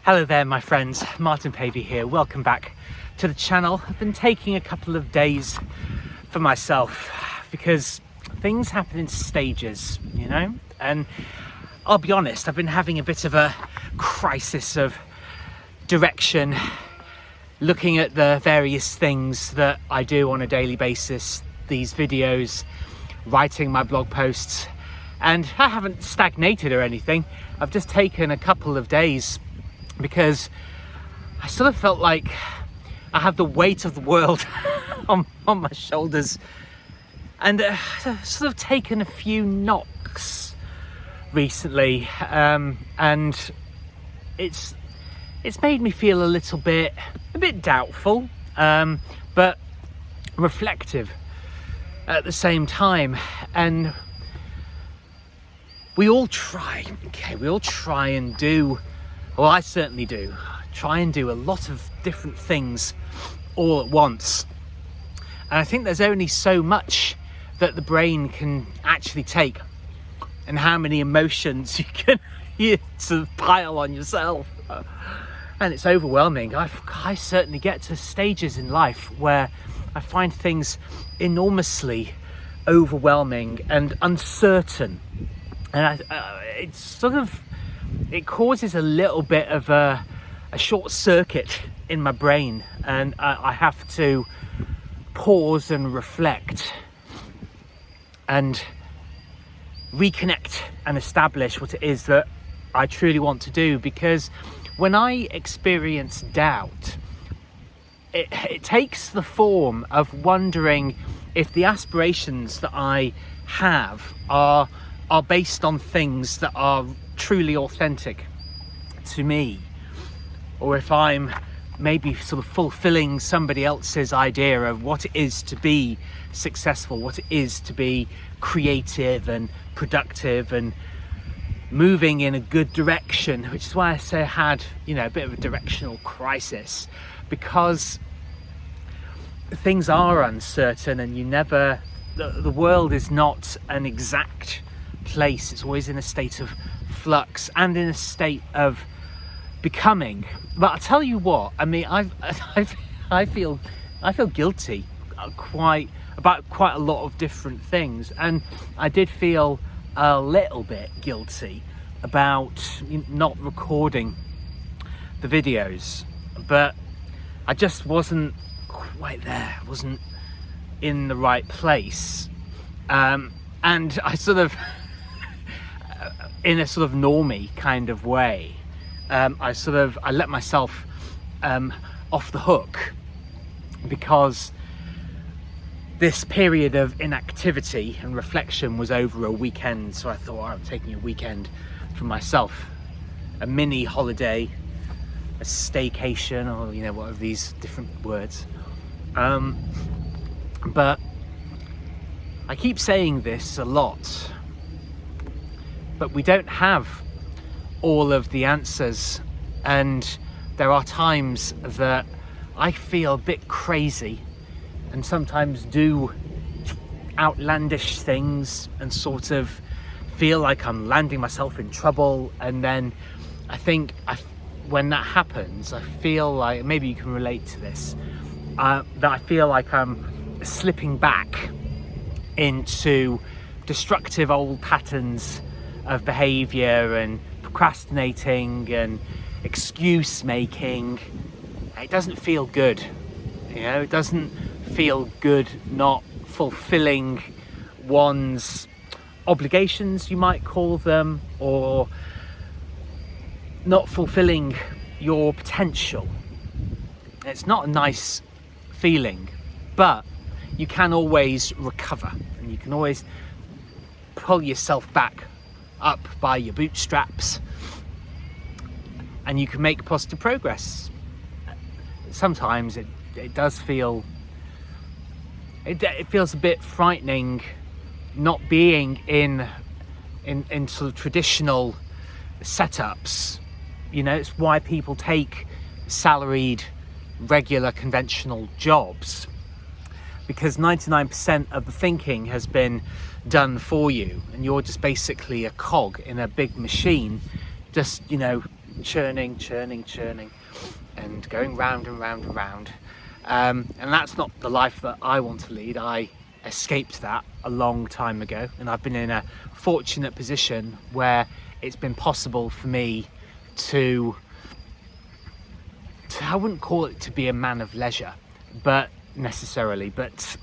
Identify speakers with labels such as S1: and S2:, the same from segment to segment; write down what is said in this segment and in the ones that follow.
S1: Hello there my friends, Martin Pavey here. Welcome back to the channel. I've been taking a couple of days for myself because things happen in stages, you know? And I'll be honest, I've been having a bit of a crisis of direction, looking at the various things that I do on a daily basis, these videos, writing my blog posts, and I haven't stagnated or anything. I've just taken a couple of days because I sort of felt like I have the weight of the world on my shoulders, and I've sort of taken a few knocks recently, and it's made me feel a little bit doubtful, but reflective at the same time. And we all try and do, well, I certainly do, try and do a lot of different things all at once. And I think there's only so much that the brain can actually take, and how many emotions you sort of pile on yourself. And it's overwhelming. I certainly get to stages in life where I find things enormously overwhelming and uncertain. And it causes a little bit of a short circuit in my brain, and I have to pause and reflect and reconnect and establish what it is that I truly want to do. Because when I experience doubt, it takes the form of wondering if the aspirations that I have are based on things that are truly authentic to me, or if I'm maybe sort of fulfilling somebody else's idea of what it is to be successful, what it is to be creative and productive and moving in a good direction. Which is why I say I had, a bit of a directional crisis, because things are uncertain, and the world is not an exact place. It's always in a state of flux and in a state of becoming. But I'll tell you what, I mean, I feel guilty about quite a lot of different things, and I did feel a little bit guilty about not recording the videos, but I just wasn't quite there, wasn't in the right place, and I sort of in a sort of normie kind of way, I let myself off the hook, because this period of inactivity and reflection was over a weekend. So I thought, I'm taking a weekend for myself, a mini holiday, a staycation, or what are these different words, but I keep saying this a lot, but we don't have all of the answers, and there are times that I feel a bit crazy and sometimes do outlandish things and sort of feel like I'm landing myself in trouble. And then I think when that happens, I feel like, maybe you can relate to this, that I feel like I'm slipping back into destructive old patterns of behavior and procrastinating and excuse making. It doesn't feel good, it doesn't feel good not fulfilling one's obligations, you might call them, or not fulfilling your potential. It's not a nice feeling, but you can always recover, and you can always pull yourself back up by your bootstraps, and you can make positive progress. Sometimes it does feel, it feels a bit frightening not being in sort of traditional setups. It's why people take salaried, regular, conventional jobs, because 99% of the thinking has been done for you, and you're just basically a cog in a big machine, just churning, and going round and round and round. And that's not the life that I want to lead. I escaped that a long time ago, and I've been in a fortunate position where it's been possible for me to I wouldn't call it to be a man of leisure, but necessarily, but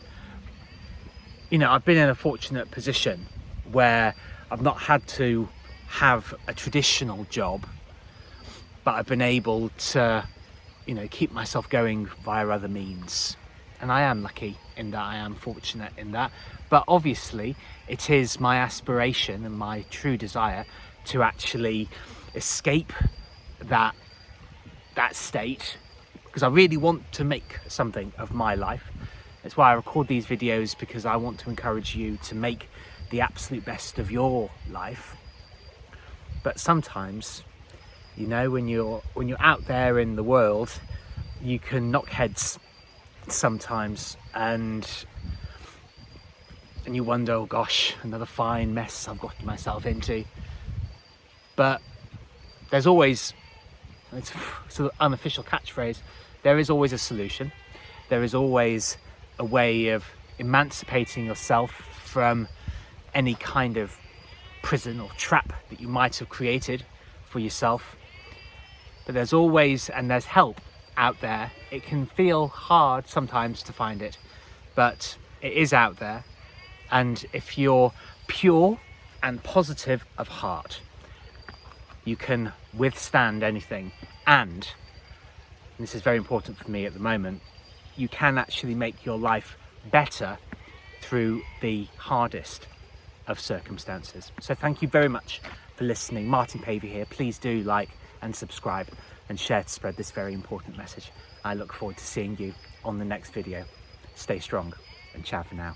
S1: you know, I've been in a fortunate position where I've not had to have a traditional job, but I've been able to, you know, keep myself going via other means. And I am lucky in that, I am fortunate in that. But obviously it is my aspiration and my true desire to actually escape that state, because I really want to make something of my life. That's why I record these videos, because I want to encourage you to make the absolute best of your life. But sometimes, you know, when you're out there in the world, you can knock heads sometimes, and you wonder, oh gosh, another fine mess I've got myself into. But there's always, it's sort of unofficial catchphrase, there is always a solution. There is always a way of emancipating yourself from any kind of prison or trap that you might have created for yourself. But there's always, and there's help out there. It can feel hard sometimes to find it, but it is out there. And if you're pure and positive of heart, you can withstand anything. And this is very important for me at the moment, you can actually make your life better through the hardest of circumstances. So thank you very much for listening. Martin Pavey here. Please do like and subscribe and share to spread this very important message. I look forward to seeing you on the next video. Stay strong, and ciao for now.